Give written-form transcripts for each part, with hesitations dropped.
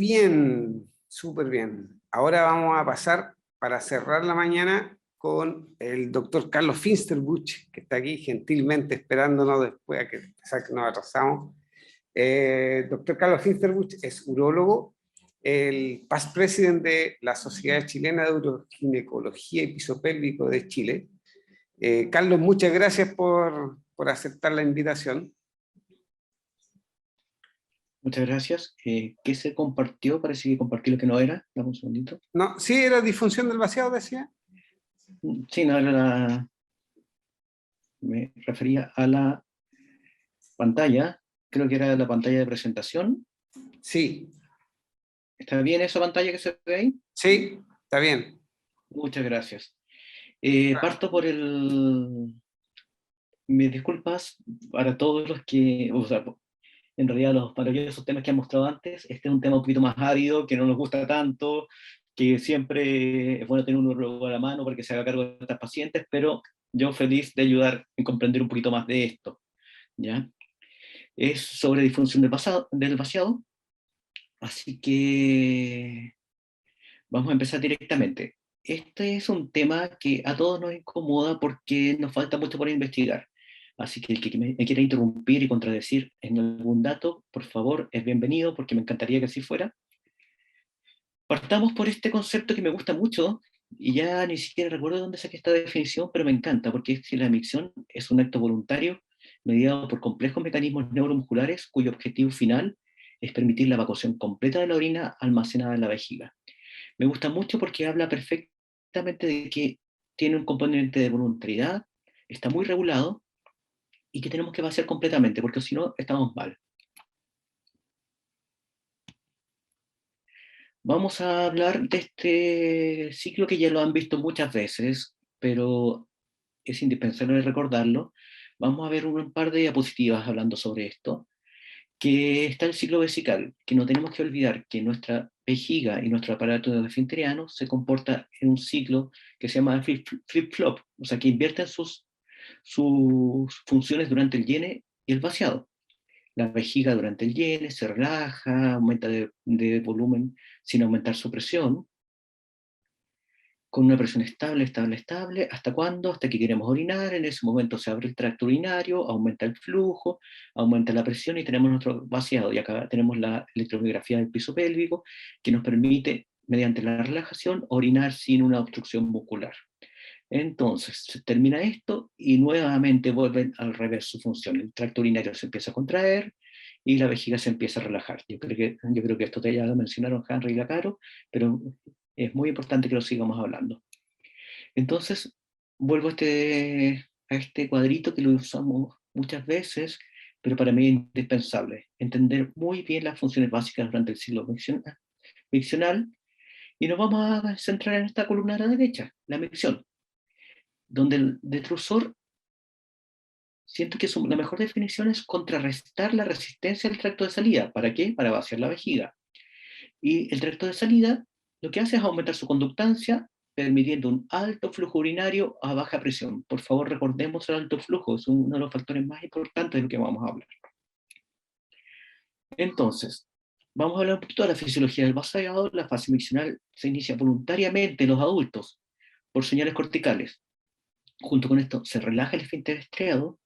bien, súper bien. Ahora vamos a pasar para cerrar la mañana con el doctor Carlos Finsterbuch, que está aquí gentilmente esperándonos después a que nos atrasamos. Doctor Carlos Finsterbuch es urólogo, el past president de la Sociedad Chilena de Uroginecología y Piso Pélvico de Chile. Carlos, muchas gracias por aceptar la invitación. Muchas gracias. ¿Qué se compartió? Parece que compartí lo que no era. Dame un segundito. No, sí, era disfunción del vaciado, decía. Sí, no, me refería a la pantalla. Creo que era la pantalla de presentación. Sí. ¿Está bien esa pantalla que se ve ahí? Sí, está bien. Muchas gracias. Parto por mis disculpas para todos los que, o sea, en realidad los maravillosos temas que han mostrado antes. Este es un tema un poquito más árido, que no nos gusta tanto, que siempre es bueno tener un urologo a la mano para que se haga cargo de estas pacientes, pero yo feliz de ayudar en comprender un poquito más de esto, ¿ya? Es sobre disfunción del vaciado, así que vamos a empezar directamente. Este es un tema que a todos nos incomoda porque nos falta mucho por investigar. Así que el que me quiera interrumpir y contradecir en algún dato, por favor, es bienvenido porque me encantaría que así fuera. Partamos por este concepto que me gusta mucho y ya ni siquiera recuerdo dónde saqué esta definición, pero me encanta porque es que la micción es un acto voluntario mediado por complejos mecanismos neuromusculares cuyo objetivo final es permitir la evacuación completa de la orina almacenada en la vejiga. Me gusta mucho porque habla perfectamente de que tiene un componente de voluntariedad, está muy regulado y que tenemos que vaciar completamente, porque si no, estamos mal. Vamos a hablar de este ciclo que ya lo han visto muchas veces, pero es indispensable recordarlo. Vamos a ver un par de diapositivas hablando sobre esto, que está el ciclo vesical, que no tenemos que olvidar que nuestra vejiga y nuestro aparato esfinteriano se comporta en un ciclo que se llama flip-flop, o sea, que invierten sus funciones durante el llene y el vaciado. La vejiga durante el llene se relaja, aumenta de volumen sin aumentar su presión, con una presión estable, estable, estable. ¿Hasta cuándo? Hasta que queremos orinar. En ese momento se abre el tracto urinario, aumenta el flujo, aumenta la presión y tenemos nuestro vaciado. Y acá tenemos la electromiografía del piso pélvico que nos permite, mediante la relajación, orinar sin una obstrucción muscular. Entonces, se termina esto y nuevamente vuelven al revés su función. El tracto urinario se empieza a contraer y la vejiga se empieza a relajar. Yo creo que esto ya lo mencionaron Henry y Lacaro, pero es muy importante que lo sigamos hablando. Entonces, vuelvo a este cuadrito que lo usamos muchas veces, pero para mí es indispensable. Entender muy bien las funciones básicas durante el ciclo miccional y nos vamos a centrar en esta columna a la derecha, la micción, donde el detrusor, siento que la mejor definición es contrarrestar la resistencia del tracto de salida. ¿Para qué? Para vaciar la vejiga. Y el tracto de salida lo que hace es aumentar su conductancia, permitiendo un alto flujo urinario a baja presión. Por favor, recordemos el alto flujo, es uno de los factores más importantes de lo que vamos a hablar. Entonces, vamos a hablar un poquito de la fisiología del vaciado. La fase miccional se inicia voluntariamente en los adultos por señales corticales. Junto con esto, se relaja el esfínter estriado.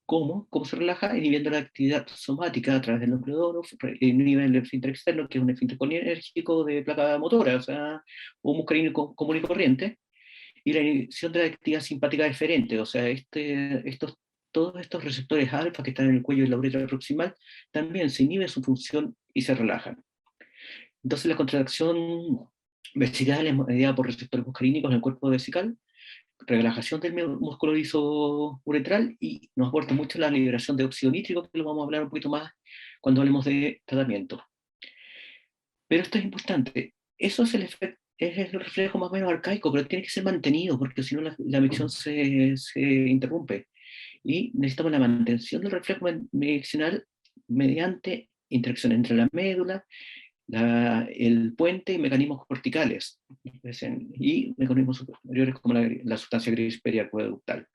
¿Cómo? ¿Cómo se relaja? Inhibiendo la actividad somática a través del núcleo duro, inhibe el esfínter externo, que es un esfínter colinérgico de placa motora, o sea, un muscarino común y corriente, y la inhibición de la actividad simpática deferente, o sea, todos estos receptores alfa que están en el cuello y la uretra proximal, también se inhibe su función y se relajan. Entonces la contracción vesical es mediada por receptores muscarínicos en el cuerpo vesical, relajación del músculo liso-uretral y nos aporta mucho la liberación de óxido nítrico, que lo vamos a hablar un poquito más cuando hablemos de tratamiento. Pero esto es importante, eso es el reflejo más o menos arcaico, pero tiene que ser mantenido, porque si no la micción se interrumpe. Y necesitamos la mantención del reflejo miccional mediante interacción entre la médula el puente y mecanismos corticales, y mecanismos superiores como la sustancia gris periacueductal.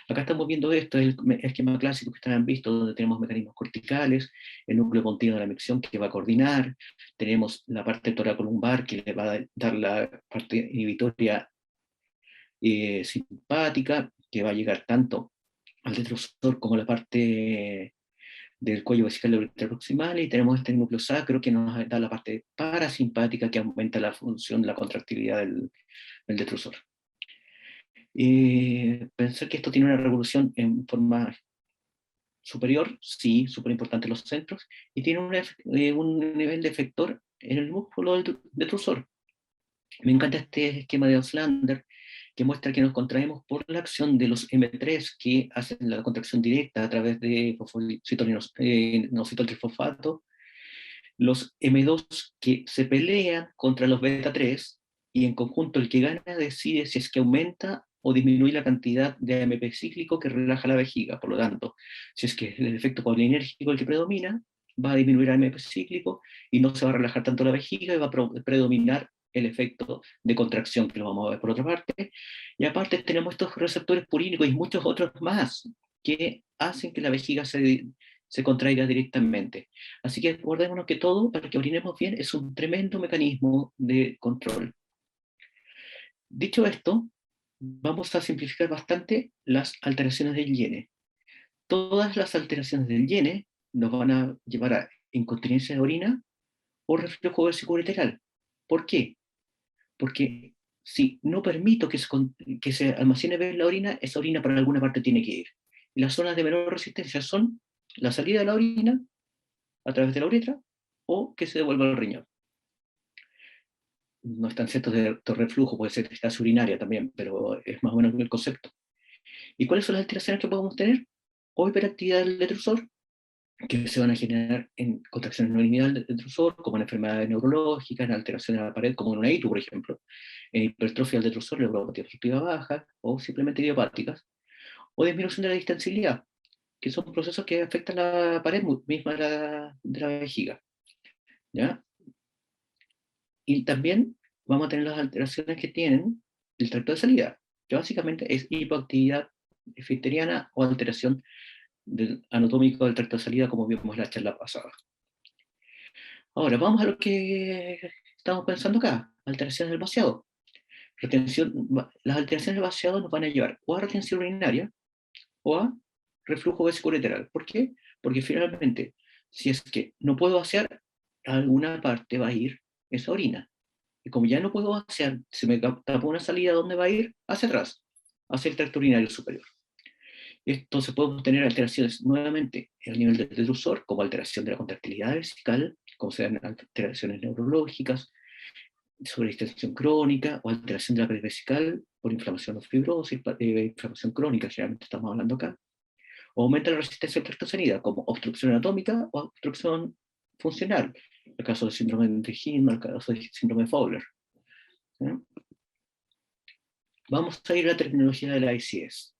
Acá estamos viendo esto, es el esquema clásico que ustedes han visto, donde tenemos mecanismos corticales, el núcleo continuo de la micción que va a coordinar, tenemos la parte toracolumbar que le va a dar la parte inhibitoria simpática, que va a llegar tanto al detrusor como a la parte del cuello vesical proximal, y tenemos este núcleo sacro que nos da la parte parasimpática que aumenta la función de la contractilidad del detrusor. Pensar que esto tiene una revolución en forma superior, sí, súper importante los centros, y tiene un nivel de efector en el músculo del detrusor. Me encanta este esquema de Auslander, que muestra que nos contraemos por la acción de los M3 que hacen la contracción directa a través de inositol-trifosfato, los M2 que se pelean contra los beta 3, y en conjunto el que gana decide si es que aumenta o disminuye la cantidad de AMP cíclico que relaja la vejiga. Por lo tanto, si es que el efecto colinérgico el que predomina, va a disminuir AMP cíclico y no se va a relajar tanto la vejiga, y va a predominar el efecto de contracción, que lo vamos a ver por otra parte. Y aparte tenemos estos receptores purínicos y muchos otros más que hacen que la vejiga se contraiga directamente. Así que acordémonos que todo, para que orinemos bien, es un tremendo mecanismo de control. Dicho esto, vamos a simplificar bastante las alteraciones del Yene. Todas las alteraciones del Yene nos van a llevar a incontinencia de orina o reflujo vesicoureteral. ¿Por qué? Porque si no permito que se almacene bien la orina, esa orina para alguna parte tiene que ir. Y las zonas de menor resistencia son la salida de la orina a través de la uretra, o que se devuelva al riñón. No están ciertos de reflujo, puede ser estasia urinaria también, pero es más o menos el concepto. ¿Y cuáles son las alteraciones que podemos tener? O hiperactividad del detrusor, que se van a generar en contracciones no lineales del detrusor, como en enfermedades neurológicas, en alteraciones de la pared, como en una ITU, por ejemplo, en hipertrofia del detrusor, neuropatía obstructiva baja, o simplemente idiopáticas, o disminución de la distensibilidad, que son procesos que afectan la pared misma de la vejiga. ¿Ya? Y también vamos a tener las alteraciones que tienen el tracto de salida, que básicamente es hipoactividad efeiteriana o alteración anatómico del tracto de salida, como vimos en la charla pasada. Ahora, vamos a lo que estamos pensando acá, alteraciones del vaciado. Las alteraciones del vaciado nos van a llevar o a retención urinaria o a reflujo vesicoureteral. ¿Por qué? Porque finalmente, si es que no puedo vaciar, a alguna parte va a ir esa orina. Y como ya no puedo vaciar, se me tapó una salida, ¿dónde va a ir? Hacia atrás, hacia el tracto urinario superior. Entonces podemos tener alteraciones nuevamente en el nivel del detrusor, como alteración de la contractilidad vesical, como sean alteraciones neurológicas, sobre distensión crónica, o alteración de la pared vesical por inflamación o fibrosis, inflamación crónica, generalmente estamos hablando acá, o aumenta la resistencia al tracto de salida, como obstrucción anatómica o obstrucción funcional, el caso del síndrome de Hinman, el caso del síndrome de Fowler. ¿Sí? Vamos a ir a la terminología de la ICS.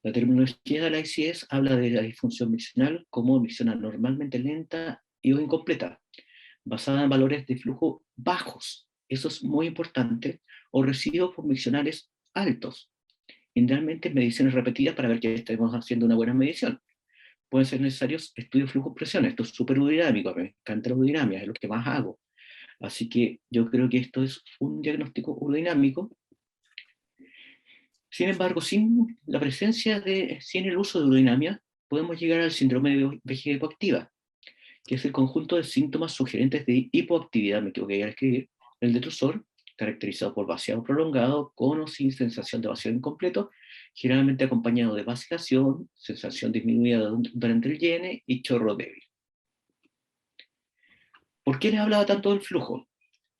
La terminología de la ICS habla de la disfunción miccional como micción anormalmente lenta y o incompleta, basada en valores de flujo bajos, eso es muy importante, o residuos miccionales altos, generalmente mediciones repetidas para ver que estemos haciendo una buena medición. Pueden ser necesarios estudios flujo-presión, esto es súper urodinámico, me encanta la urodinamia, es lo que más hago. Así que yo creo que esto es un diagnóstico urodinámico. Sin embargo, sin el uso de urodinamia, podemos llegar al síndrome de vejiga hipoactiva, que es el conjunto de síntomas sugerentes de hipoactividad, me equivoqué al escribir, el detrusor, caracterizado por vaciado prolongado, con o sin sensación de vacío incompleto, generalmente acompañado de vacilación, sensación disminuida durante el Yene y chorro débil. ¿Por qué les hablaba tanto del flujo?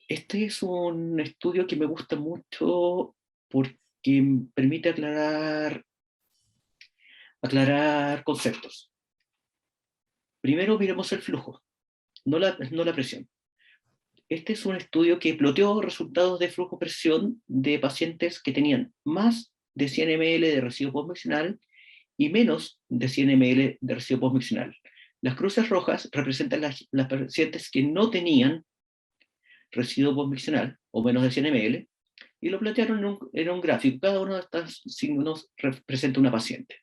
Este es un estudio que me gusta mucho porque permite aclarar conceptos. Primero miremos el flujo, no la presión. Este es un estudio que ploteó resultados de flujo-presión de pacientes que tenían más de 100 ml de residuo postmiccional y menos de 100 ml de residuo postmiccional. Las cruces rojas representan las pacientes que no tenían residuo postmiccional, o menos de 100 ml, y lo plantearon en un gráfico. Cada uno de estos signos representa una paciente.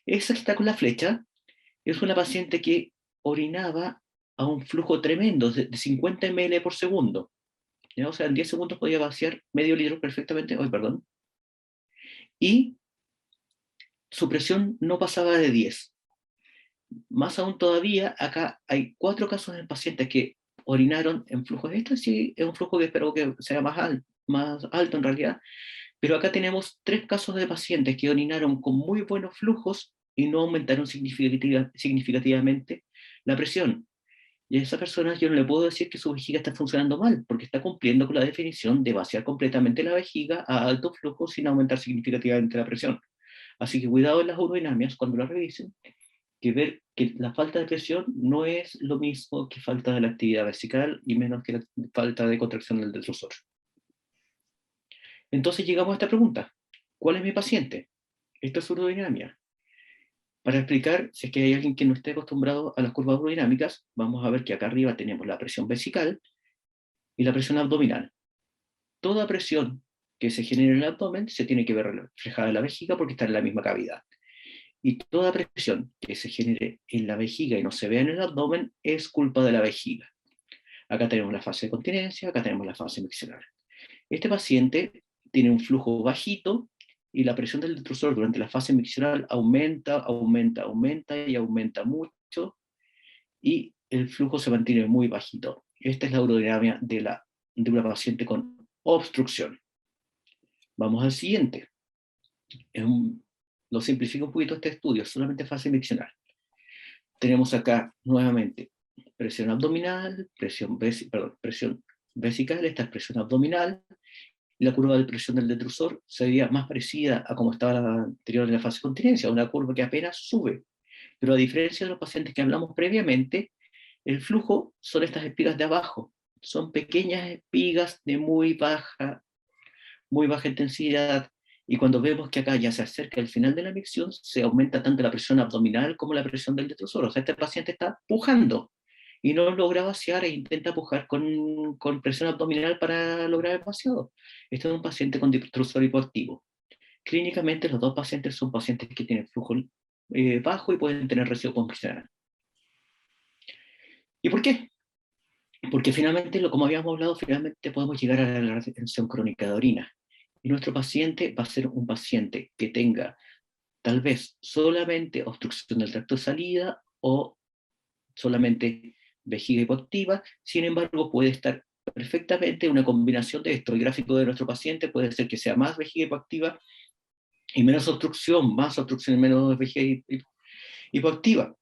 Esa que está con la flecha es una paciente que orinaba a un flujo tremendo, de 50 ml por segundo. ¿Ya? O sea, en 10 segundos podía vaciar medio litro perfectamente, perdón, y su presión no pasaba de 10. Más aún todavía, acá hay 4 casos de pacientes que orinaron en flujos. Este sí es un flujo que espero que sea más alto en realidad, pero acá tenemos 3 casos de pacientes que orinaron con muy buenos flujos y no aumentaron significativamente la presión. Y a esa persona yo no le puedo decir que su vejiga está funcionando mal, porque está cumpliendo con la definición de vaciar completamente la vejiga a alto flujo sin aumentar significativamente la presión. Así que cuidado en las urodinamias cuando la revisen, que ver que la falta de presión no es lo mismo que falta de la actividad vesical y menos que la falta de contracción del detrusor. Entonces llegamos a esta pregunta: ¿cuál es mi paciente? Esto es urodinamia. Para explicar, si es que hay alguien que no esté acostumbrado a las curvas urodinàmicas, vamos a ver que acá arriba tenemos la presión vesical y la presión abdominal. Toda presión que se genere en el abdomen se tiene que ver reflejada en la vejiga porque está en la misma cavidad. Y toda presión que se genere en la vejiga y no se vea en el abdomen es culpa de la vejiga. Acá tenemos la fase de continencia, acá tenemos la fase miccional. Este paciente tiene un flujo bajito y la presión del detrusor durante la fase miccional aumenta y aumenta mucho, y el flujo se mantiene muy bajito. Esta es la urodinamia de una paciente con obstrucción. Vamos al siguiente. Lo simplifico un poquito este estudio, solamente fase miccional. Tenemos acá nuevamente presión abdominal, presión vesical, esta es presión abdominal, y la curva de presión del detrusor sería más parecida a como estaba la anterior en la fase de continencia, una curva que apenas sube. Pero a diferencia de los pacientes que hablamos previamente, el flujo son estas espigas de abajo, son pequeñas espigas de muy baja intensidad, y cuando vemos que acá ya se acerca el final de la micción, se aumenta tanto la presión abdominal como la presión del detrusor. O sea, este paciente está pujando y no logra vaciar e intenta pujar con presión abdominal para lograr el vaciado. Este es un paciente con detrusor hipoactivo. Clínicamente, los dos pacientes son pacientes que tienen flujo bajo y pueden tener residuo postmiccional. ¿Y por qué? Porque finalmente, como habíamos hablado, finalmente podemos llegar a la retención crónica de orina. Y nuestro paciente va a ser un paciente que tenga tal vez solamente obstrucción del tracto de salida o solamente vejiga hipoactiva. Sin embargo, puede estar perfectamente una combinación de esto. El gráfico de nuestro paciente puede ser que sea más vejiga hipoactiva y menos obstrucción, más obstrucción y menos vejiga hipoactiva.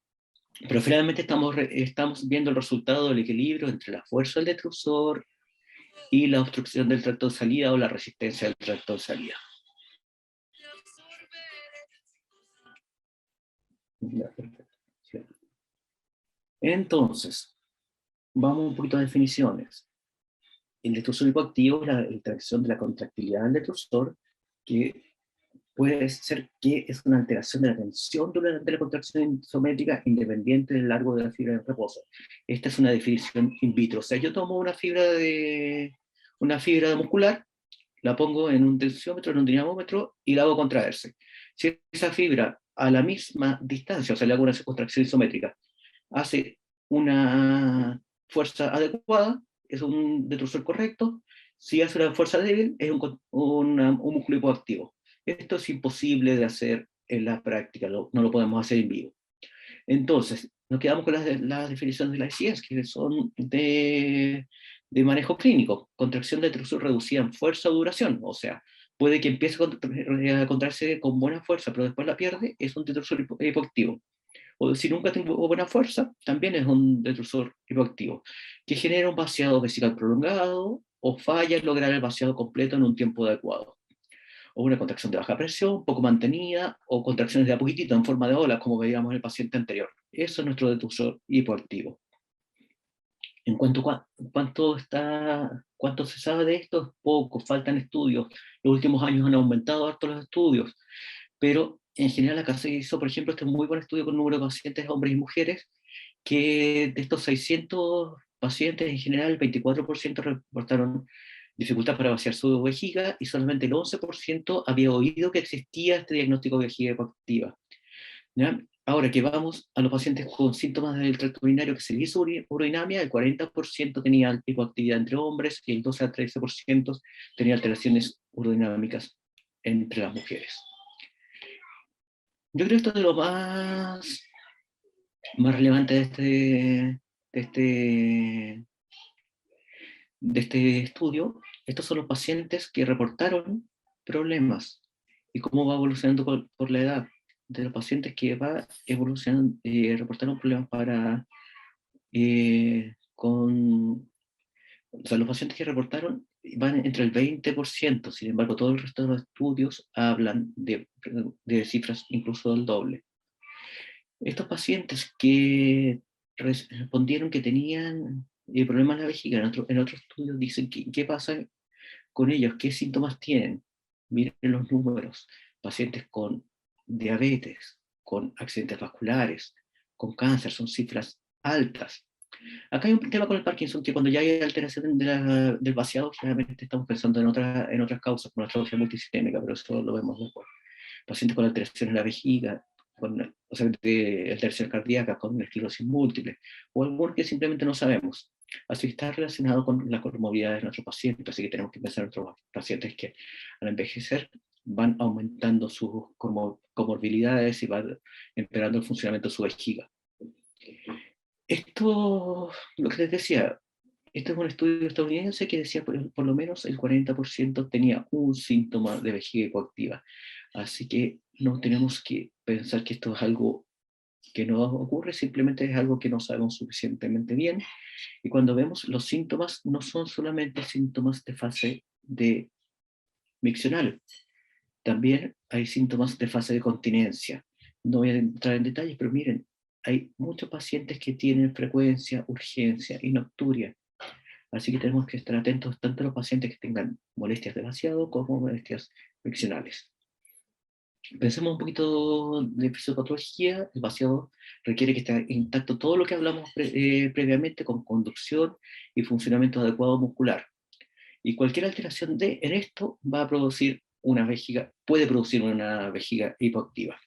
Pero finalmente estamos viendo el resultado del equilibrio entre la fuerza del detrusor y la obstrucción del tracto de salida o la resistencia del tracto de salida. Entonces, vamos un poquito a definiciones. El detrusor hipoactivo es la alteración de la contractilidad del detrusor, que puede ser que es una alteración de la tensión durante la contracción isométrica independiente del largo de la fibra de reposo. Esta es una definición in vitro. O sea, yo tomo una fibra muscular, la pongo en un tensiómetro, en un dinamómetro, y la hago contraerse. Si esa fibra a la misma distancia, o sea, le hago una contracción isométrica, hace una fuerza adecuada, es un detrusor correcto. Si hace una fuerza débil, es un músculo hipoactivo. Esto es imposible de hacer en la práctica, no lo podemos hacer en vivo. Entonces, nos quedamos con las definiciones de la ICS, que son de manejo clínico: contracción de detrusor reducida en fuerza o duración. O sea, puede que empiece a contraerse con buena fuerza, pero después la pierde, es un detrusor hipoactivo. O si nunca tengo buena fuerza, también es un detrusor hipoactivo, que genera un vaciado vesical prolongado o falla en lograr el vaciado completo en un tiempo adecuado. O una contracción de baja presión, poco mantenida, o contracciones de a poquitito en forma de ola, como veíamos en el paciente anterior. Eso es nuestro detrusor hipoactivo. En cuanto a cuánto se sabe de esto, es poco, faltan estudios. Los últimos años han aumentado harto los estudios, pero en general acá se hizo, por ejemplo, este muy buen estudio con número de pacientes, hombres y mujeres, que de estos 600 pacientes en general, el 24% reportaron dificultad para vaciar su vejiga y solamente el 11% había oído que existía este diagnóstico de vejiga hipoactiva. ¿Ya? Ahora que vamos a los pacientes con síntomas del tracto urinario que se le hizo urodinamia, el 40% tenía hipoactividad entre hombres y el 12 a 13% tenía alteraciones urodinàmicas entre las mujeres. Yo creo que esto es de lo más relevante de este estudio. Estos son los pacientes que reportaron problemas y cómo va evolucionando por la edad de los pacientes que va evolucionando, reportaron problemas o sea, los pacientes que reportaron van entre el 20%, sin embargo, todo el resto de los estudios hablan de cifras incluso del doble. Estos pacientes que respondieron que tenían problemas en la vejiga, en otros estudios dicen qué pasa con ellos, qué síntomas tienen. Miren los números, pacientes con diabetes, con accidentes vasculares, con cáncer, son cifras altas. Acá hay un tema con el Parkinson, que cuando ya hay alteración del vaciado, generalmente estamos pensando en otras causas, como la atrofia multisistémica, pero eso lo vemos después. Pacientes con alteración en la vejiga, o sea, de alteración cardíaca, con esclerosis múltiple, o algunos que simplemente no sabemos. Así que está relacionado con la comorbilidad de nuestros pacientes, así que tenemos que pensar en nuestros pacientes que al envejecer van aumentando sus comorbilidades y van empeorando el funcionamiento de su vejiga. Esto, lo que les decía, este es un estudio estadounidense que decía por lo menos el 40% tenía un síntoma de vejiga hipoactiva. Así que no tenemos que pensar que esto es algo que no ocurre, simplemente es algo que no sabemos suficientemente bien. Y cuando vemos los síntomas, no son solamente síntomas de fase de miccional, también hay síntomas de fase de continencia. No voy a entrar en detalles, pero miren, hay muchos pacientes que tienen frecuencia, urgencia y nocturia. Así que tenemos que estar atentos tanto a los pacientes que tengan molestias de vaciado como molestias miccionales. Pensemos un poquito de fisiopatología. El vaciado requiere que esté intacto todo lo que hablamos previamente, con conducción y funcionamiento adecuado muscular. Y cualquier alteración en esto va a producir puede producir una vejiga hipoactiva.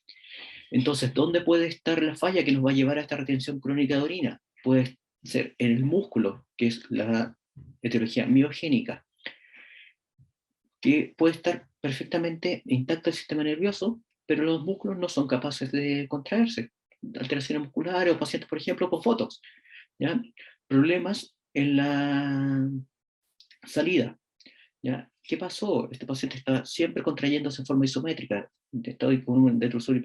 Entonces, ¿dónde puede estar la falla que nos va a llevar a esta retención crónica de orina? Puede ser en el músculo, que es la etiología miogénica, que puede estar perfectamente intacto el sistema nervioso, pero los músculos no son capaces de contraerse. Alteraciones musculares o pacientes, por ejemplo, con fotos. ¿Ya? Problemas en la salida. ¿Ya? ¿Qué pasó? Este paciente está siempre contrayéndose en forma isométrica. Estoy con un detrusor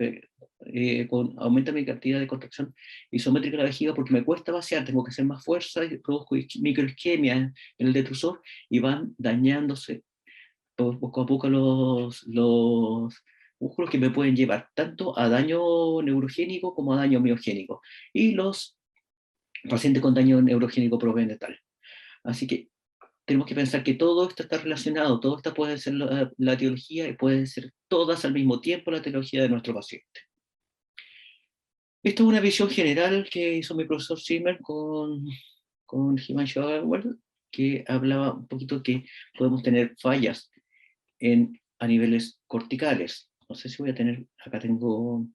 aumenta mi cantidad de contracción isométrica de la vejiga porque me cuesta vaciar, tengo que hacer más fuerza y produzco microisquemia en el detrusor y van dañándose poco a poco los músculos que me pueden llevar tanto a daño neurogénico como a daño miogénico. Y los pacientes con daño neurogénico provienen tal. Así que tenemos que pensar que todo esto está relacionado, todo esto puede ser la etiología y pueden ser todas al mismo tiempo la etiología de nuestro paciente. Esto es una visión general que hizo mi profesor Zimmer con Himanshu Agarwal, que hablaba un poquito que podemos tener fallas a niveles corticales. No sé si voy a tener, acá tengo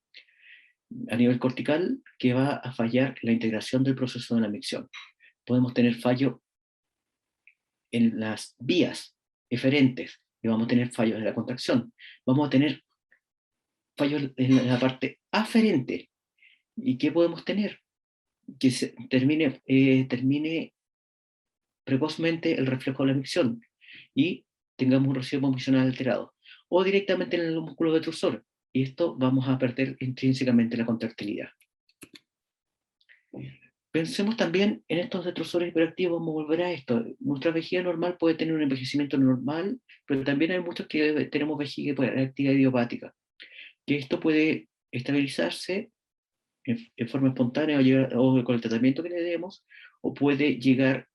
a nivel cortical que va a fallar la integración del proceso de la micción. Podemos tener fallo en las vías eferentes y vamos a tener fallos en la contracción. Vamos a tener fallos en la parte aferente. ¿Y qué podemos tener? Que termine precozmente el reflejo de la micción y tengamos un recibo miccional alterado. O directamente en el músculo detrusor. Y esto vamos a perder intrínsecamente la contractilidad. Pensemos también en estos detrusores hiperactivos, vamos a volver a esto. Nuestra vejiga normal puede tener un envejecimiento normal, pero también hay muchos que tenemos vejiga hiperactiva idiopática, que esto puede estabilizarse en forma espontánea o con el tratamiento que le demos, o puede llegar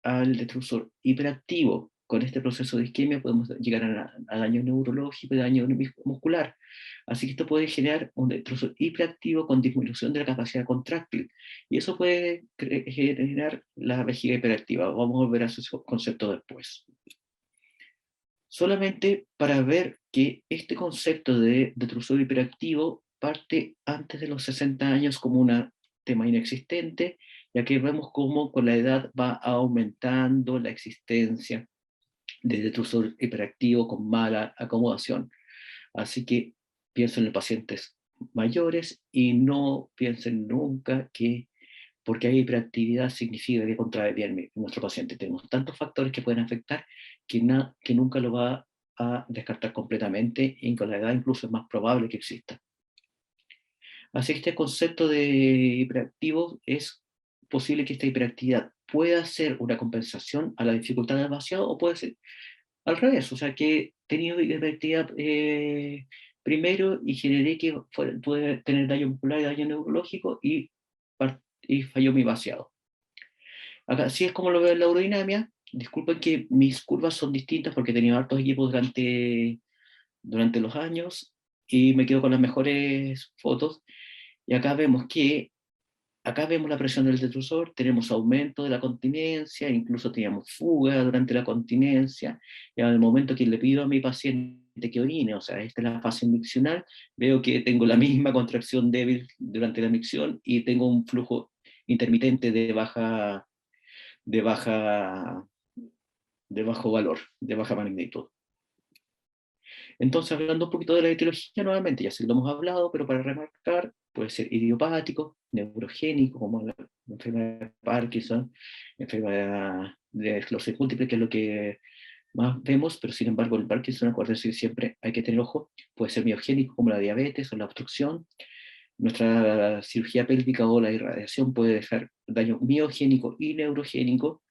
al detrusor hiperactivo, con este proceso de isquemia podemos llegar a daño neurológico y daño muscular. Así que esto puede generar un destructor hiperactivo con disminución de la capacidad contráctil. Y eso puede generar la vejiga hiperactiva. Vamos a volver a ese concepto después. Solamente para ver que este concepto de detrusor hiperactivo parte antes de los 60 años como un tema inexistente, ya que vemos cómo con la edad va aumentando la existencia de detrusor hiperactivo con mala acomodación. Así que pienso en los pacientes mayores y no piensen nunca que porque hay hiperactividad significa que contrae bien nuestro paciente. Tenemos tantos factores que pueden afectar que nunca lo va a descartar completamente, y con la edad incluso es más probable que exista. Así que este concepto de hiperactivo, es posible que esta hiperactividad pueda ser una compensación a la dificultad del vaciado, o puede ser al revés, o sea, que he tenido hiperactividad primero y generé que pude tener daño muscular y daño neurológico y falló mi vaciado. Acá, así es como lo veo en la aerodinámica. Disculpen que mis curvas son distintas porque he tenido hartos equipos durante los años y me quedo con las mejores fotos. Y acá vemos la presión del detrusor, tenemos aumento de la continencia, incluso teníamos fuga durante la continencia, y al momento que le pido a mi paciente que orine, o sea, esta es la fase miccional, veo que tengo la misma contracción débil durante la micción y tengo un flujo intermitente de baja, de bajo valor, de baja magnitud. Entonces, hablando un poquito de la etiología nuevamente, ya sé que lo hemos hablado, pero para remarcar, puede ser idiopático, neurogénico, como la enfermedad de Parkinson, enfermedad de esclerosis múltiple, que es lo que más vemos, pero sin embargo el Parkinson, acuérdense que siempre hay que tener ojo, puede ser miogénico, como la diabetes o la obstrucción. Nuestra cirugía pélvica o la irradiación puede dejar daño miogénico y neurogénico.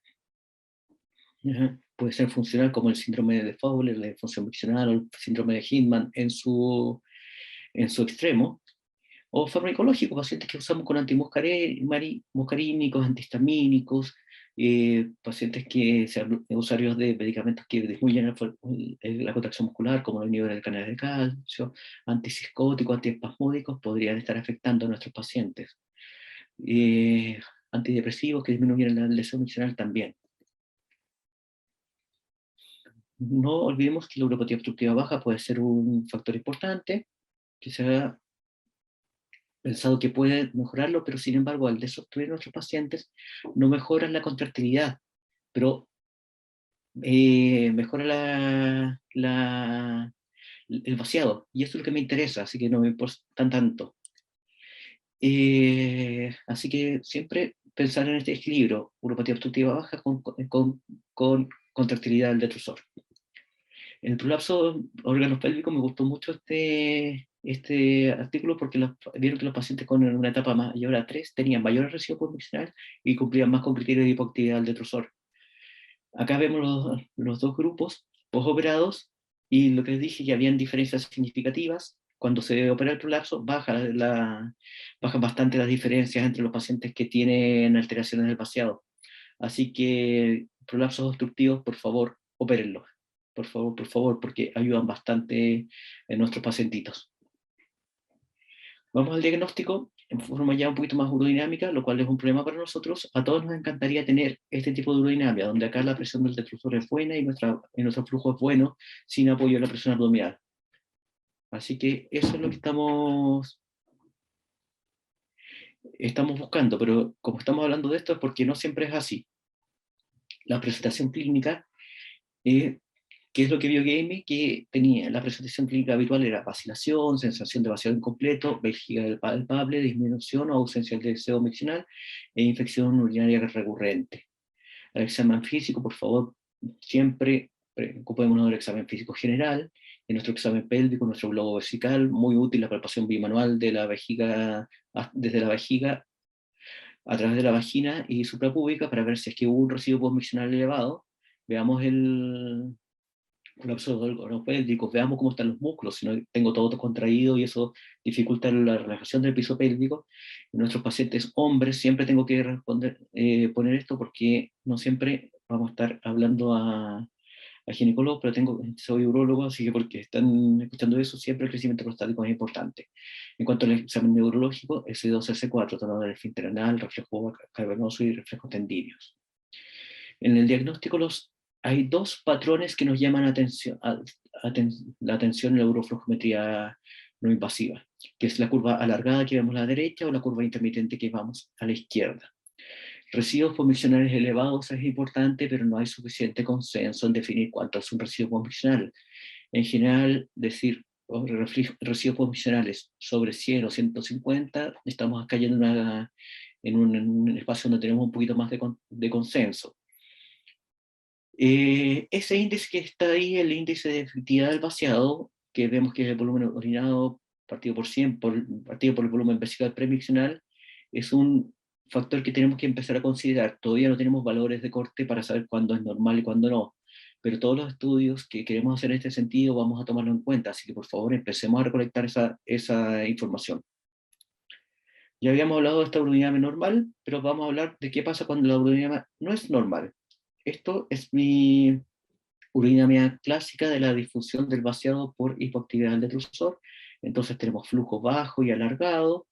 Puede ser funcional, como el síndrome de Fowler, la disfunción funcional, o el síndrome de Hinman en su extremo, o farmacológico, pacientes que usamos con antimuscarínicos, antihistamínicos, pacientes que sean usuarios de medicamentos que disminuyen la contracción muscular, como los niveles de canales de calcio, antipsicóticos, antiespasmódicos, podrían estar afectando a nuestros pacientes. Antidepresivos que disminuyen la lesión funcional también. No olvidemos que la uropatía obstructiva baja puede ser un factor importante, que se ha pensado que puede mejorarlo, pero sin embargo, al desobstruir nuestros pacientes, no mejoran la contractilidad, pero mejora el vaciado, y eso es lo que me interesa, así que no me importa tanto. Así que siempre pensar en este equilibrio, uropatía obstructiva baja con contractilidad del detrusor. En el prolapso de órganos pélvicos me gustó mucho este artículo porque vieron que los pacientes con una etapa mayor a 3 tenían mayores residuos miccional y cumplían más con criterios de hipoactividad del detrusor. Acá vemos los dos grupos posoperados, y lo que les dije, que habían diferencias significativas. Cuando se opera el prolapso, bajan bastante las diferencias entre los pacientes que tienen alteraciones del vaciado. Así que prolapsos obstructivos, por favor, opérenlos. Por favor, porque ayudan bastante en nuestros pacientitos. Vamos al diagnóstico en forma ya un poquito más urodinámica, lo cual es un problema para nosotros. A todos nos encantaría tener este tipo de urodinamia, donde acá la presión del detrusor es buena y nuestro flujo es bueno, sin apoyo a la presión abdominal. Así que eso es lo que estamos buscando, pero como estamos hablando de esto es porque no siempre es así. La presentación clínica, ¿qué es lo que vio Jamie? Que tenía la presentación clínica habitual era vacilación, sensación de vaciado incompleto, vejiga palpable, disminución o ausencia del deseo miccional e infección urinaria recurrente. El examen físico, por favor, siempre ocupémonos del examen físico general, en nuestro examen pélvico, nuestro globo vesical, muy útil la palpación bimanual de la vejiga, desde la vejiga a través de la vagina y suprapúbica, para ver si es que hubo un residuo postmiccional elevado. Veamos el colapso del órgano pélvico, veamos cómo están los músculos, si no tengo todo contraído y eso dificulta la relajación del piso pélvico. En nuestros pacientes hombres siempre tengo que poner esto porque no siempre vamos a estar hablando al ginecólogo, pero soy urólogo, así que porque están escuchando eso, siempre el crecimiento prostático es importante. En cuanto al examen neurológico, S2, S4, tonado del esfínter anal, reflejo cavernoso y reflejos tendinios. En el diagnóstico hay dos patrones que nos llaman la atención en la uroflujometría no invasiva, que es la curva alargada que vemos a la derecha o la curva intermitente que vamos a la izquierda. Residuos convencionales elevados es importante, pero no hay suficiente consenso en definir cuánto es un residuo convencional. En general, decir residuos convencionales sobre 100 o 150, estamos cayendo en un espacio donde tenemos un poquito más de consenso. Ese índice que está ahí, el índice de efectividad del vaciado, que vemos que es el volumen orinado partido por 100, partido por el volumen vesical premixional, es un factor que tenemos que empezar a considerar. Todavía no tenemos valores de corte para saber cuándo es normal y cuándo no, pero todos los estudios que queremos hacer en este sentido vamos a tomarlo en cuenta, así que por favor empecemos a recolectar esa información. Ya habíamos hablado de esta urodinamia normal, pero vamos a hablar de qué pasa cuando la urodinamia no es normal. Esto es mi urodinamia clásica de la difusión del vaciado por hipoactividad del detrusor. Entonces tenemos flujo bajo y alargado,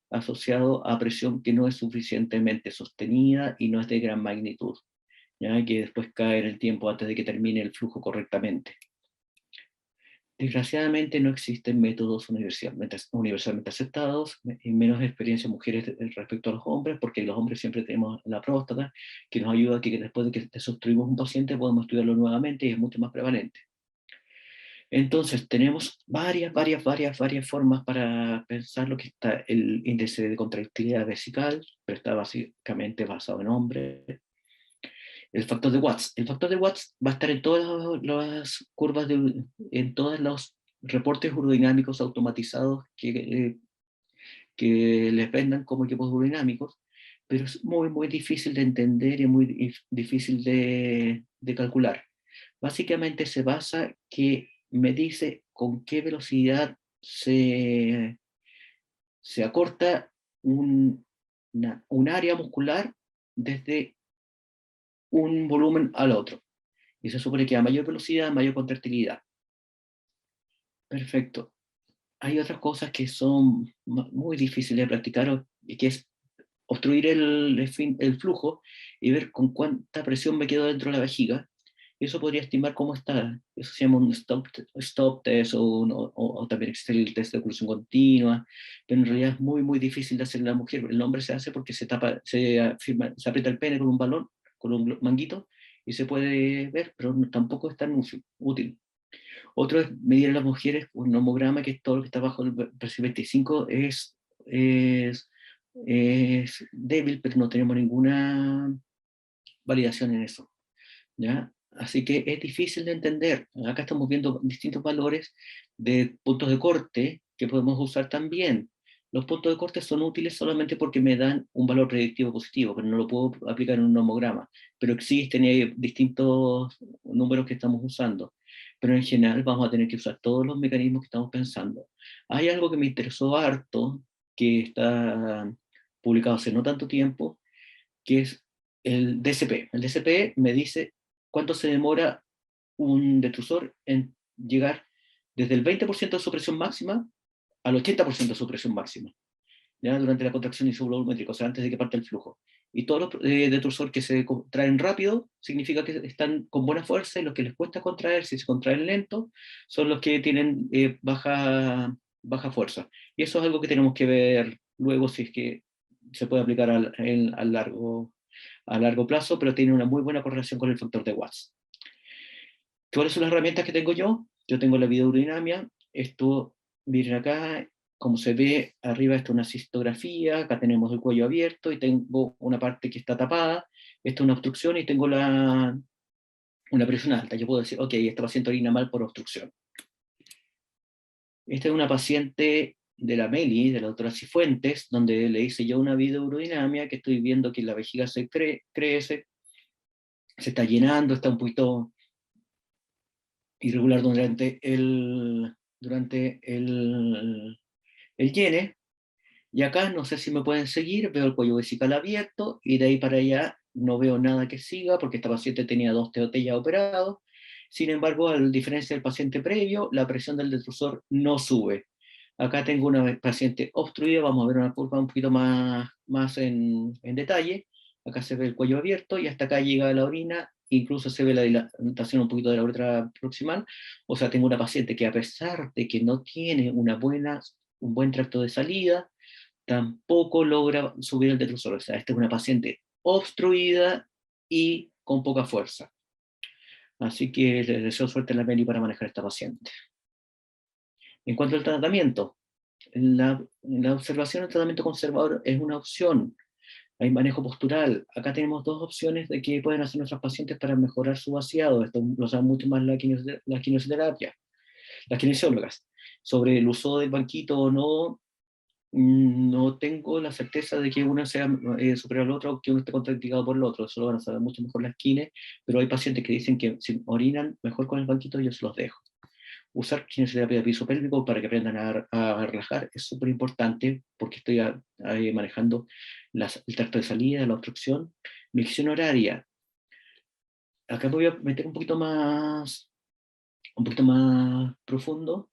asociado a presión que no es suficientemente sostenida y no es de gran magnitud, ¿ya? Que después cae en el tiempo antes de que termine el flujo correctamente. Desgraciadamente no existen métodos universalmente aceptados, y menos experiencia en mujeres respecto a los hombres, porque los hombres siempre tenemos la próstata, que nos ayuda a que después de que desobstruimos un paciente podemos estudiarlo nuevamente y es mucho más prevalente. Entonces tenemos varias formas para pensar lo que está el índice de contractilidad vesical, pero está básicamente basado en hombres. El factor de Watts. El factor de Watts va a estar en todas las curvas, en todos los reportes urodinámicos automatizados que les vendan como equipos urodinámicos, pero es muy difícil de entender y muy difícil de calcular. Básicamente se basa que me dice con qué velocidad se acorta un área muscular desde un volumen al otro. Y se supone que a mayor velocidad, mayor contractilidad. Perfecto. Hay otras cosas que son muy difíciles de practicar, y que es obstruir el flujo y ver con cuánta presión me quedo dentro de la vejiga. Eso podría estimar cómo está. Eso se llama un stop test o también existe el test de oclusión continua, pero en realidad es muy difícil de hacer en la mujer. El hombre se hace porque se aprieta el pene con un balón, con un manguito, y se puede ver, pero tampoco es tan útil. Otro es medir a las mujeres un homograma, que es todo lo que está bajo el perfil 25, es débil, pero no tenemos ninguna validación en eso, ¿ya? Así que es difícil de entender. Acá estamos viendo distintos valores de puntos de corte que podemos usar también. Los puntos de corte son útiles solamente porque me dan un valor predictivo positivo, pero no lo puedo aplicar en un homograma. Pero existen y hay distintos números que estamos usando. Pero en general vamos a tener que usar todos los mecanismos que estamos pensando. Hay algo que me interesó harto, que está publicado hace no tanto tiempo, que es el DCP. El DCP me dice cuánto se demora un detrusor en llegar desde el 20% de su presión máxima al 80% de su presión máxima, ¿ya? Durante la contracción isovolumétrica, o sea, antes de que parte el flujo. Y todos los detrusores que se contraen rápido significa que están con buena fuerza, y los que les cuesta contraer, si se contraen lento, son los que tienen baja fuerza. Y eso es algo que tenemos que ver luego si es que se puede aplicar a largo plazo, pero tiene una muy buena correlación con el factor de Watts. ¿Cuáles son las herramientas que tengo yo? Yo tengo la videourodinamia. Esto, miren acá, como se ve arriba, está una cistografía, acá tenemos el cuello abierto y tengo una parte que está tapada, esta es una obstrucción y tengo una presión alta. Yo puedo decir, ok, esta paciente orina mal por obstrucción. Esta es una paciente de la Meli, de la doctora Cifuentes, donde le hice yo una videourodinamia, que estoy viendo que la vejiga se crece, se está llenando, está un poquito irregular durante el llene. Y acá no sé si me pueden seguir, veo el cuello vesical abierto, y de ahí para allá no veo nada que siga, porque esta paciente tenía 2 TOT ya operados, Sin embargo, a diferencia del paciente previo, la presión del detrusor no sube. Acá tengo una paciente obstruida, vamos a ver una curva un poquito más en detalle. Acá se ve el cuello abierto y hasta acá llega la orina, incluso se ve la dilatación un poquito de la uretra proximal. O sea, tengo una paciente que, a pesar de que no tiene un buen tracto de salida, tampoco logra subir el detrusor. O sea, esta es una paciente obstruida y con poca fuerza. Así que les deseo suerte en la Meli para manejar a esta paciente. En cuanto al tratamiento, la observación del tratamiento conservador es una opción. Hay manejo postural. Acá tenemos dos opciones de que pueden hacer nuestros pacientes para mejorar su vaciado. Esto lo saben mucho más la kinesioterapia, las kinesiólogas. Sobre el uso del banquito o no, no tengo la certeza de que uno sea superior al otro o que uno esté contraindicado por el otro. Eso lo van a saber mucho mejor las kines, pero hay pacientes que dicen que si orinan mejor con el banquito, yo se los dejo. Usar kinesioterapia de piso pélvico para que aprendan a relajar es súper importante, porque estoy manejando el tracto de salida, la obstrucción. Micción horaria. Acá me voy a meter un poquito más profundo,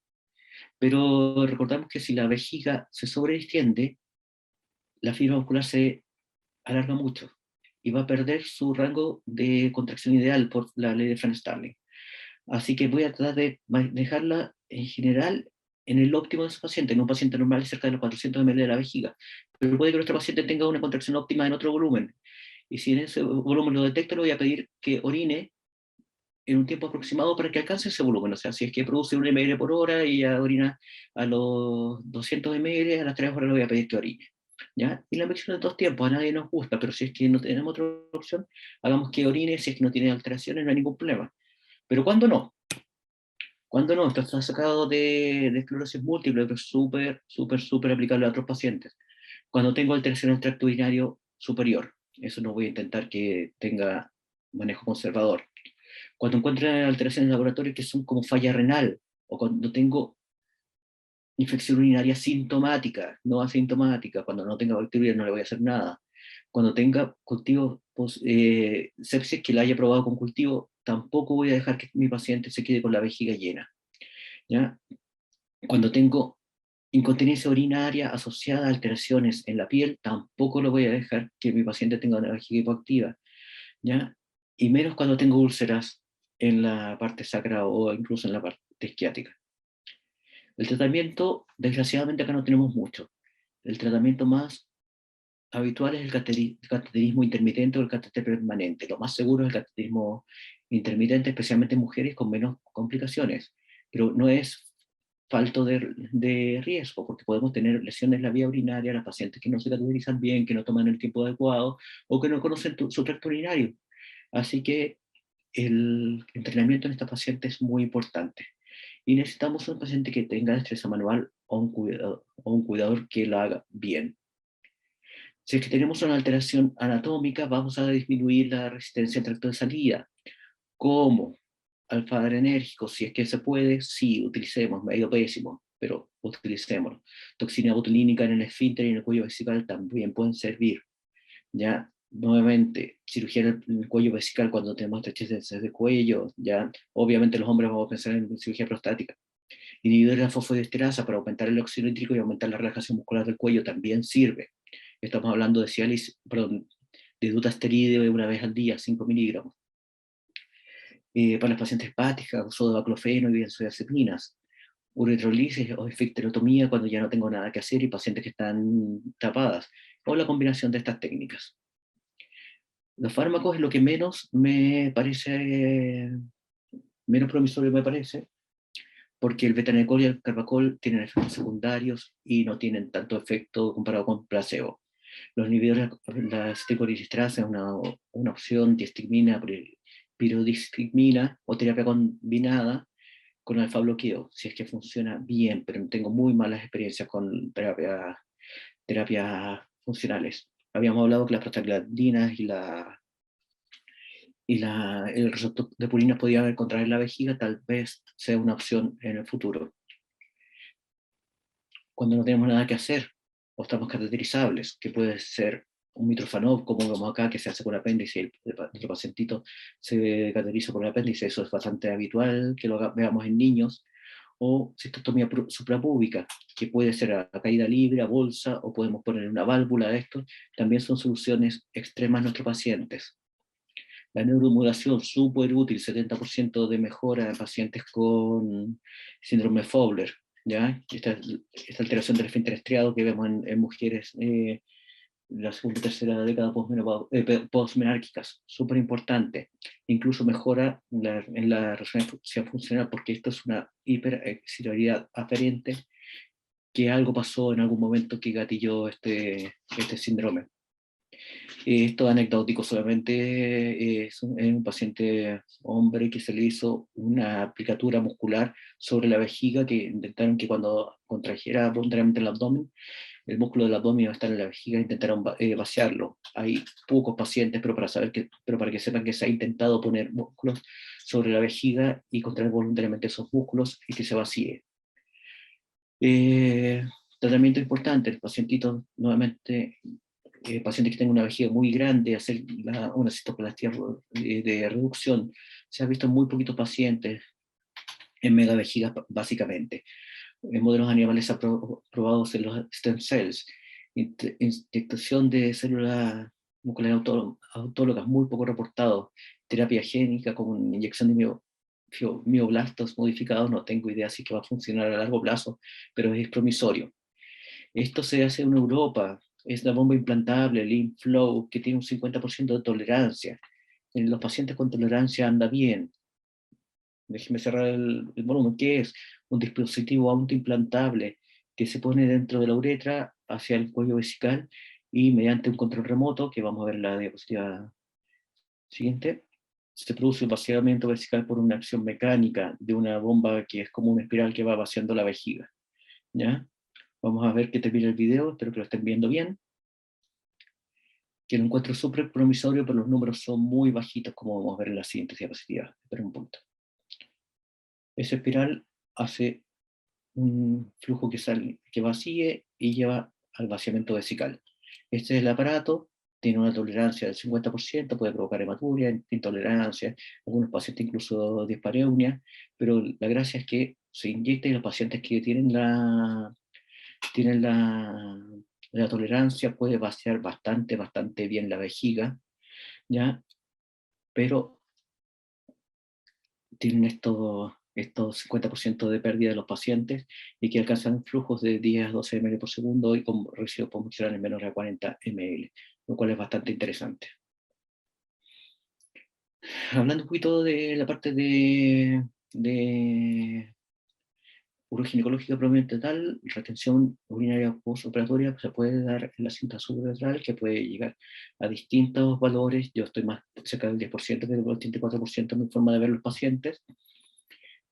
pero recordamos que si la vejiga se sobredistiende, la fibra muscular se alarga mucho y va a perder su rango de contracción ideal por la ley de Frank-Starling. Así que voy a tratar de manejarla en general en el óptimo de su paciente. En un paciente normal es cerca de los 400 ml de la vejiga, pero puede que nuestro paciente tenga una contracción óptima en otro volumen. Y si en ese volumen lo detecto, le voy a pedir que orine en un tiempo aproximado para que alcance ese volumen. O sea, si es que produce 1 ml por hora y ya orina a los 200 ml, a las 3 horas le voy a pedir que orine. ¿Ya? Y la micción de 2 tiempos, a nadie nos gusta, pero si es que no tenemos otra opción, hagamos que orine. Si es que no tiene alteraciones, no hay ningún problema. Pero ¿cuándo no? Cuando no, esto está sacado de esclerosis múltiple, pero es súper aplicable a otros pacientes. Cuando tengo alteración del tracto urinario superior, eso no voy a intentar que tenga manejo conservador. Cuando encuentro alteraciones en laboratorio que son como falla renal, o cuando tengo infección urinaria sintomática, no asintomática, cuando no tenga bacterias no le voy a hacer nada. Cuando tenga cultivo, sepsis que la haya probado con cultivo, tampoco voy a dejar que mi paciente se quede con la vejiga llena. ¿Ya? Cuando tengo incontinencia urinaria asociada a alteraciones en la piel, tampoco lo voy a dejar que mi paciente tenga una vejiga hipoactiva, ¿ya? Y menos cuando tengo úlceras en la parte sacra o incluso en la parte isquiática. El tratamiento, desgraciadamente acá no tenemos mucho. El tratamiento más habitual es el cateterismo intermitente o el catéter permanente. Lo más seguro es el cateterismo intermitente, especialmente en mujeres con menos complicaciones, pero no es falto de riesgo, porque podemos tener lesiones en la vía urinaria, las pacientes que no se cateterizan bien, que no toman el tiempo adecuado o que no conocen su tracto urinario. Así que el entrenamiento en esta paciente es muy importante. Y necesitamos un paciente que tenga destreza manual o un cuidador que la haga bien. Si es que tenemos una alteración anatómica, vamos a disminuir la resistencia al tracto de salida. ¿Cómo? Alfa-adrenérgico, si es que se puede, sí, utilicemos, medio pésimo, pero utilicémoslo. Toxina botulínica en el esfínter y en el cuello vesical también pueden servir. Ya, nuevamente, cirugía en el cuello vesical cuando tenemos estrecheces de cuello, ya, obviamente los hombres vamos a pensar en cirugía prostática. Inhibidor de la fosfodiesterasa para aumentar el óxido nítrico y aumentar la relajación muscular del cuello también sirve. Estamos hablando de Cialis, perdón, de dutasteride una vez al día, 5 miligramos. Para las pacientes hepáticas, uso de baclofeno y benzodiazepinas. Uretrolisis o efecterotomía cuando ya no tengo nada que hacer y pacientes que están tapadas. O la combinación de estas técnicas. Los fármacos es lo que menos me parece, menos promisorio me parece, porque el betanecol y el carbacol tienen efectos secundarios y no tienen tanto efecto comparado con placebo. Los inhibidores de la acetilcolinesterasa es una opción, diastigmina, pirodistigmina o terapia combinada con alfa bloqueo, si es que funciona bien, pero tengo muy malas experiencias con terapias funcionales. Habíamos hablado que las prostaglandinas el receptor de purina podía contraer la vejiga, tal vez sea una opción en el futuro. Cuando no tenemos nada que hacer, o estamos cateterizables, que puede ser un Mitrofanov, como vemos acá, que se hace con el apéndice, y nuestro pacientito se cateteriza por el apéndice. Eso es bastante habitual que lo veamos en niños. O cistostomía suprapúbica, que puede ser a caída libre, a bolsa, o podemos poner una válvula de esto. También son soluciones extremas en nuestros pacientes. La neuromodulación, súper útil, 70% de mejora en pacientes con síndrome de Fowler, ¿ya? Esta alteración del esfínter estriado que vemos en mujeres la segunda y tercera década postmenárquicas, súper importante. Incluso mejora en la resonancia funcional, porque esto es una hiperexcitabilidad aferente, que algo pasó en algún momento que gatilló este síndrome. Esto es anecdótico solamente, es un paciente hombre que se le hizo una aplicatura muscular sobre la vejiga, que intentaron que cuando contrajera voluntariamente el abdomen, el músculo del abdomen iba a estar en la vejiga, intentaron vaciarlo. Hay pocos pacientes, pero para que sepan que se ha intentado poner músculos sobre la vejiga y contraer voluntariamente esos músculos y que se vacíe. Tratamiento importante, el pacientito, nuevamente, pacientes que tengan una vejiga muy grande, hacer una cistoplastia de reducción. Se ha visto en muy poquitos pacientes en megavejigas, básicamente. En modelos animales probados en los stem cells, inyectación de células musculares autólogas muy poco reportados, terapia génica con inyección de mioblastos modificados, no tengo idea si que va a funcionar a largo plazo, pero es promisorio. Esto se hace en Europa, es la bomba implantable, el InFlow, que tiene un 50% de tolerancia. En los pacientes con tolerancia anda bien. Déjeme cerrar el volumen. ¿Qué es? Un dispositivo autoimplantable que se pone dentro de la uretra hacia el cuello vesical y mediante un control remoto, que vamos a ver en la diapositiva siguiente, se produce un vaciamiento vesical por una acción mecánica de una bomba que es como una espiral que va vaciando la vejiga. ¿Ya? Vamos a ver que termina el video, espero que lo estén viendo bien. Que lo encuentro súper promisorio, pero los números son muy bajitos, como vamos a ver en la siguiente diapositiva. Espera un punto. Esa espiral hace un flujo que vacíe y lleva al vaciamiento vesical. Este es el aparato, tiene una tolerancia del 50%, puede provocar hematuria, intolerancia, algunos pacientes incluso dispareunia, pero la gracia es que se inyecta y los pacientes que tienen la tolerancia puede vaciar bastante bien la vejiga, ¿ya? Pero tienen estos 50% de pérdida de los pacientes y que alcanzan flujos de 10 a 12 ml por segundo y con residuos pulmonares menores a 40 ml, lo cual es bastante interesante. Hablando un poquito de la parte de uroginecológica propiamente tal, retención urinaria postoperatoria se puede dar en la cinta suprarrenal, que puede llegar a distintos valores. Yo estoy más cerca del 10%, que del 84% en mi forma de ver los pacientes,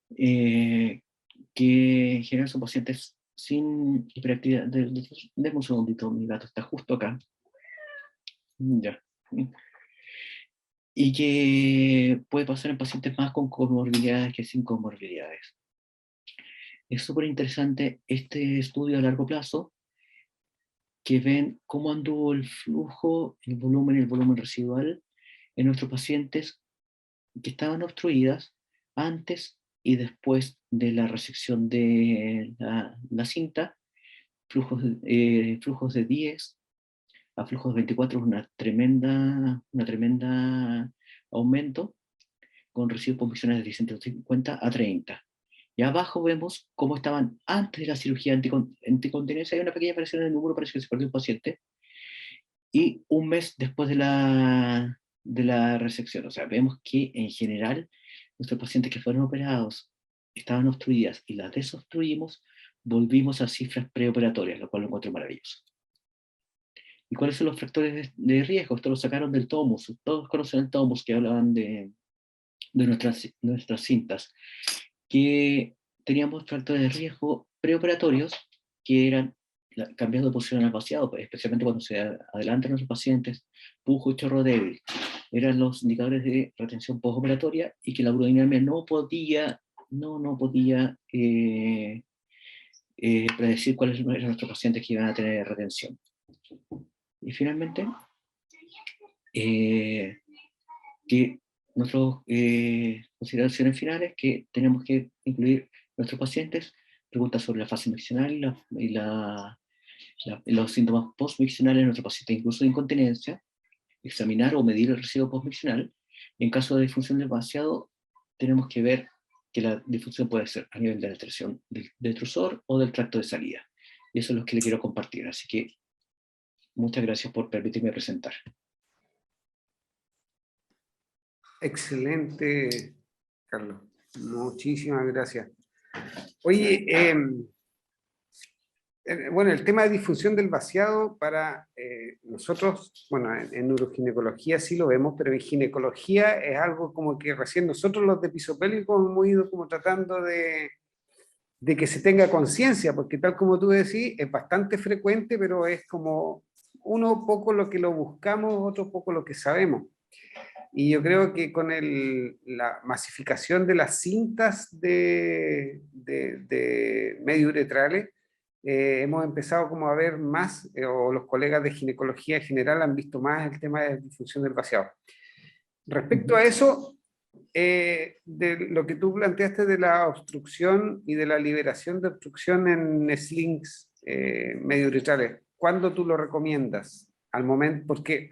que en general son pacientes sin hiperactividad. Deme un segundito, mi gato está justo acá. Ya. Y que puede pasar en pacientes más con comorbilidades que sin comorbilidades. Es súper interesante este estudio a largo plazo, que ven cómo anduvo el flujo, el volumen residual en nuestros pacientes que estaban obstruidas antes y después de la resección de la cinta. Flujos de 10 a flujos de 24 es una tremenda aumento, con residuos convencionales de 150 a 30. Y abajo vemos cómo estaban antes de la cirugía anticontinencia. Hay una pequeña variación en el número, parece que se perdió un paciente, y un mes después de la resección. O sea, vemos que en general nuestros pacientes que fueron operados estaban obstruidas y las desobstruimos, volvimos a cifras preoperatorias, lo cual lo encuentro maravilloso. ¿Y cuáles son los factores de riesgo? Esto lo sacaron del TOMUS. Todos conocen el TOMUS, que hablaban de nuestras cintas, que teníamos factores de riesgo preoperatorios, que eran cambios de posición al vaciado, especialmente cuando se adelantan los pacientes, pujo y chorro débil. Eran los indicadores de retención postoperatoria, y que la urodinamia no podía predecir cuáles eran nuestros pacientes que iban a tener retención. Y finalmente, que nuestras consideraciones finales, que tenemos que incluir nuestros pacientes, preguntas sobre la fase miccional y los síntomas postmiccionales de nuestro paciente, incluso de incontinencia, examinar o medir el residuo postmiccional. En caso de disfunción del vaciado, tenemos que ver que la disfunción puede ser a nivel de la extracción del detrusor o del tracto de salida. Y eso es lo que le quiero compartir. Así que muchas gracias por permitirme presentar. Excelente, Carlos. Muchísimas gracias. Oye, bueno, el tema de disfunción del vaciado para nosotros, bueno, en neuroginecología sí lo vemos, pero en ginecología es algo como que recién nosotros los de piso pélvico hemos ido como tratando de que se tenga conciencia, porque tal como tú decís, es bastante frecuente, pero es como uno poco lo que lo buscamos, otro poco lo que sabemos. Y yo creo que con la masificación de las cintas de medio uretrales, hemos empezado como a ver más, o los colegas de ginecología en general han visto más el tema de disfunción del vaciado. Respecto a eso, de lo que tú planteaste de la obstrucción y de la liberación de obstrucción en slings medio uretrales, ¿cuándo tú lo recomiendas? Al momento, porque,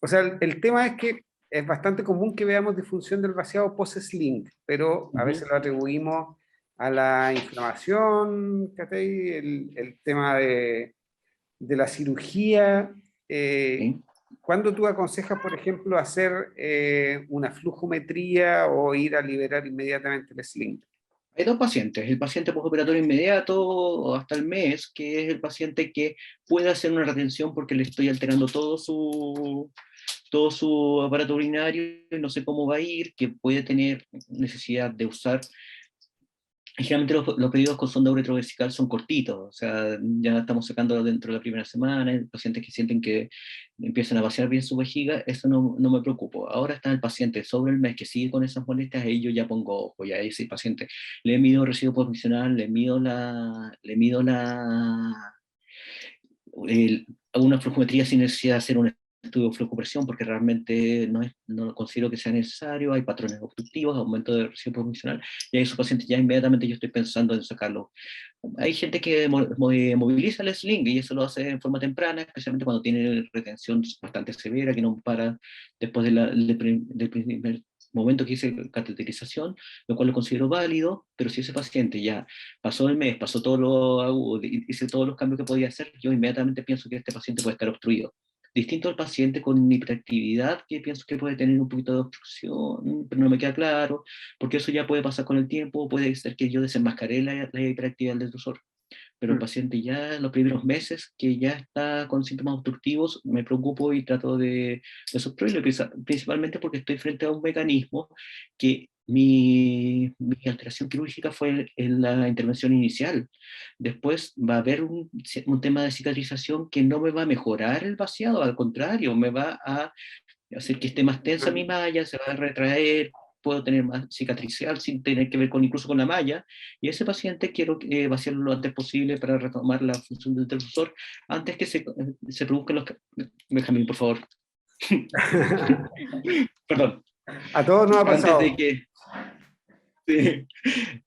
o sea, el tema es que es bastante común que veamos disfunción del vaciado post-sling, pero a veces lo atribuimos a la inflamación, ¿cachai? El tema de la cirugía. ¿Sí? ¿Cuándo tú aconsejas, por ejemplo, hacer una flujometría o ir a liberar inmediatamente el sling? Hay dos pacientes, el paciente postoperatorio inmediato hasta el mes, que es el paciente que puede hacer una retención porque le estoy alterando todo su aparato urinario y no sé cómo va a ir, que puede tener necesidad de usar. Generalmente los periodos con sonda uretrovesical son cortitos, o sea, ya estamos sacando dentro de la primera semana, pacientes que sienten que empiezan a vaciar bien su vejiga, eso no me preocupo. Ahora está el paciente sobre el mes que sigue con esas molestias, ahí yo ya pongo ojo, ya ese paciente le mido residuo postmiccional, hago una flujometría sin necesidad de hacer un estudio de flujopresión, porque realmente no considero que sea necesario, hay patrones obstructivos, aumento de residuo postmiccional, y ahí su paciente ya inmediatamente yo estoy pensando en sacarlo. Hay gente que moviliza el sling y eso lo hace en forma temprana, especialmente cuando tiene retención bastante severa, que no para después del primer momento que hice cateterización, lo cual lo considero válido, pero si ese paciente ya pasó el mes, pasó todo lo agudo, hice todos los cambios que podía hacer, yo inmediatamente pienso que este paciente puede estar obstruido. Distinto al paciente con hiperactividad, que pienso que puede tener un poquito de obstrucción, pero no me queda claro, porque eso ya puede pasar con el tiempo, puede ser que yo desenmascaré la hiperactividad del detrusor. Pero el paciente ya en los primeros meses, que ya está con síntomas obstructivos, me preocupo y trato de sustraerlo, principalmente porque estoy frente a un mecanismo que mi alteración quirúrgica fue en la intervención inicial. Después va a haber un tema de cicatrización que no me va a mejorar el vaciado, al contrario, me va a hacer que esté más tensa mi malla, se va a retraer, puedo tener más cicatricial sin tener que ver incluso con la malla, y ese paciente quiero vaciarlo lo antes posible para retomar la función del transdusor antes que se produzcan los... Benjamín, por favor. Perdón. A todos nos ha Antes de pasado. que... Sí,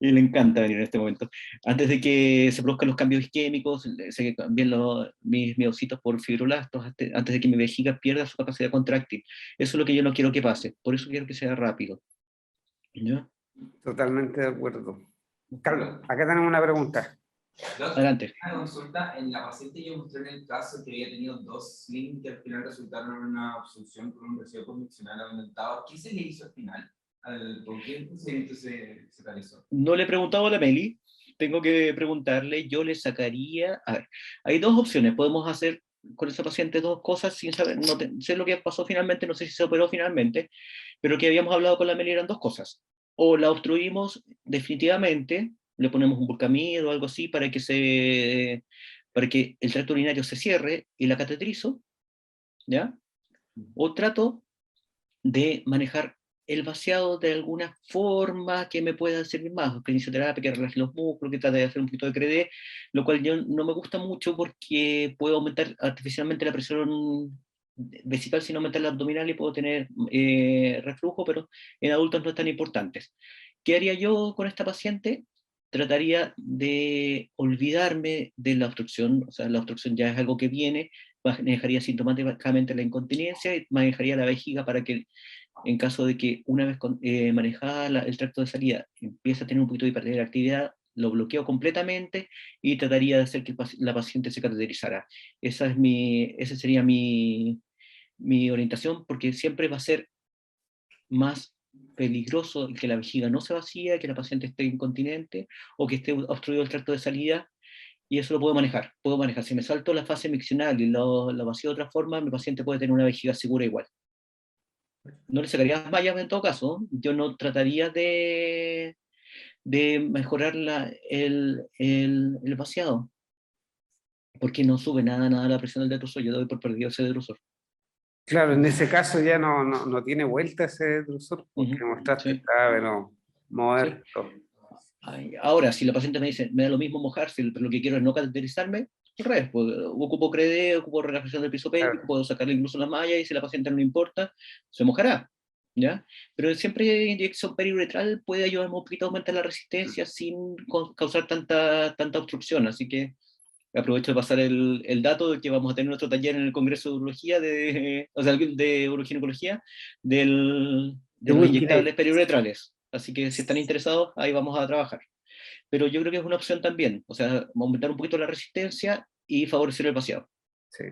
y le encanta venir en este momento. Antes de que se produzcan los cambios isquémicos, sé que cambien mis miocitos por fibroblastos, antes de que mi vejiga pierda su capacidad contráctil. Eso es lo que yo no quiero que pase, por eso quiero que sea rápido. ¿Ya? Totalmente de acuerdo. Carlos, acá tenemos una pregunta. Adelante. Una consulta, en la paciente yo mostré en el caso que había tenido 2 slings que al final resultaron en una obstrucción con un residuo postmiccional aumentado. ¿Qué se le hizo al final? ¿Con qué procedimiento se realizó? No le he preguntado a la Meli, tengo que preguntarle, yo le sacaría... A ver, hay dos opciones, podemos hacer con esa paciente dos cosas sin saber, sé lo que pasó finalmente, no sé si se operó finalmente, pero que habíamos hablado con la Meli eran dos cosas. O la obstruimos definitivamente, le ponemos un Burkamid o algo así para que el tracto urinario se cierre y la cateterizo, ¿ya? O trato de manejar el vaciado de alguna forma que me pueda servir más, kinesiolterapia, que relaje los músculos, que trate de hacer un poquito de CRD, lo cual yo no me gusta mucho porque puede aumentar artificialmente la presión vesical sin aumentar la abdominal y puedo tener reflujo, pero en adultos no es tan importante. ¿Qué haría yo con esta paciente? Trataría de olvidarme de la obstrucción, o sea, la obstrucción ya es algo que viene, manejaría sintomáticamente la incontinencia y manejaría la vejiga para que, en caso de que una vez manejada el tracto de salida empiece a tener un poquito de hiperactividad, lo bloqueo completamente y trataría de hacer que la paciente se cateterizara. Esa sería mi orientación, porque siempre va a ser más peligroso que la vejiga no se vacía, que la paciente esté incontinente o que esté obstruido el tracto de salida, y eso lo puedo manejar. Si me salto la fase miccional y lo vacío de otra forma, mi paciente puede tener una vejiga segura igual. No le sacaría las mallas en todo caso, yo no trataría de mejorar el vaciado, porque no sube nada la presión del detrusor, yo doy por perdido ese detrusor. Claro, en ese caso ya no tiene vuelta ese detrusor, porque mostraste Sí. está, pero muerto. Ahora, si la paciente me dice, me da lo mismo mojarse, pero lo que quiero es no cateterizarme, al revés, pues, ocupo CREDE, ocupo relajación del piso pélvico, Claro. puedo sacarle incluso la malla y si la paciente no le importa, se mojará, ¿ya? Pero siempre inyección periuretral puede ayudarme un poquito a aumentar la resistencia sin causar tanta obstrucción, así que aprovecho de pasar el dato de que vamos a tener nuestro taller en el Congreso de Urología, o sea, de Uroginecología, de los inyectables periuretrales. Así que si están interesados, ahí vamos a trabajar. Pero yo creo que es una opción también, o sea, aumentar un poquito la resistencia y favorecer el vaciado. Sí.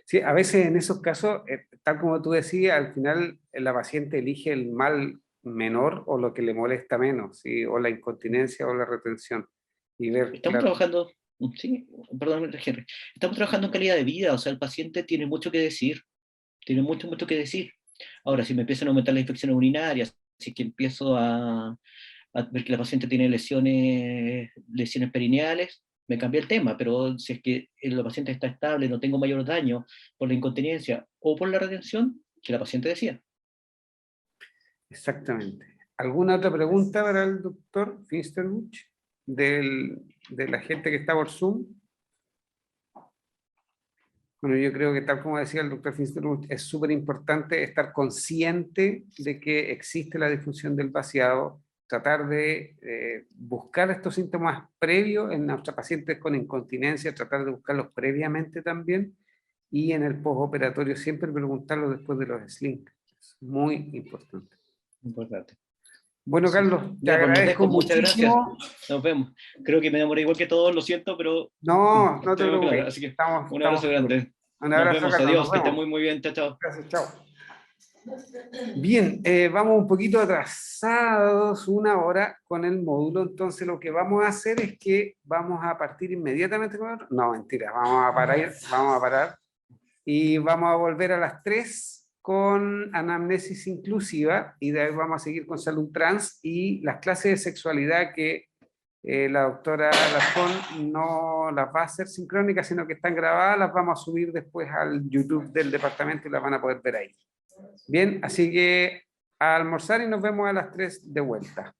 Sí, a veces en esos casos, tal como tú decías, al final la paciente elige el mal menor o lo que le molesta menos, ¿sí? O la incontinencia o la retención. Y ver, Estamos trabajando, sí, perdón, Henry, estamos trabajando en calidad de vida, o sea, el paciente tiene mucho que decir, tiene mucho que decir. Ahora, si me empiezan a aumentar las infecciones urinarias, si que empiezo a ver que la paciente tiene lesiones perineales, me cambia el tema, pero si es que la paciente está estable, no tengo mayor daño por la incontinencia o por la retención, que la paciente decía. Exactamente. ¿Alguna otra pregunta para el doctor Finsterbuch de la gente que está por Zoom? Bueno, yo creo que tal como decía el doctor Finsterbuch, es súper importante estar consciente de que existe la disfunción del vaciado, tratar de buscar estos síntomas previos en nuestros pacientes con incontinencia, tratar de buscarlos previamente también, y en el postoperatorio siempre preguntarlo después de los slings. Es muy importante. Importante. Bueno, Carlos, te Ya, pues nos agradezco dejo. Muchas gracias. muchísimo. Nos vemos. Creo que me demoré igual que todos, lo siento, pero No te estoy claro. preocupes. Así que Estamos un abrazo seguros. grande. Un Nos abrazo, vemos. Carlos. Nos Adiós. Que esté vemos. muy bien. Chao, chao. Gracias, chao. Bien, vamos un poquito atrasados, 1 hora con el módulo, entonces lo que vamos a hacer es que vamos a partir inmediatamente con otro. No, mentira, vamos a parar y vamos a volver a las 3 con anamnesis inclusiva y de ahí vamos a seguir con salud trans y las clases de sexualidad que la doctora Alarcón no las va a hacer sincrónicas, sino que están grabadas, las vamos a subir después al YouTube del departamento y las van a poder ver ahí. Bien, así que a almorzar y nos vemos a las 3 de vuelta.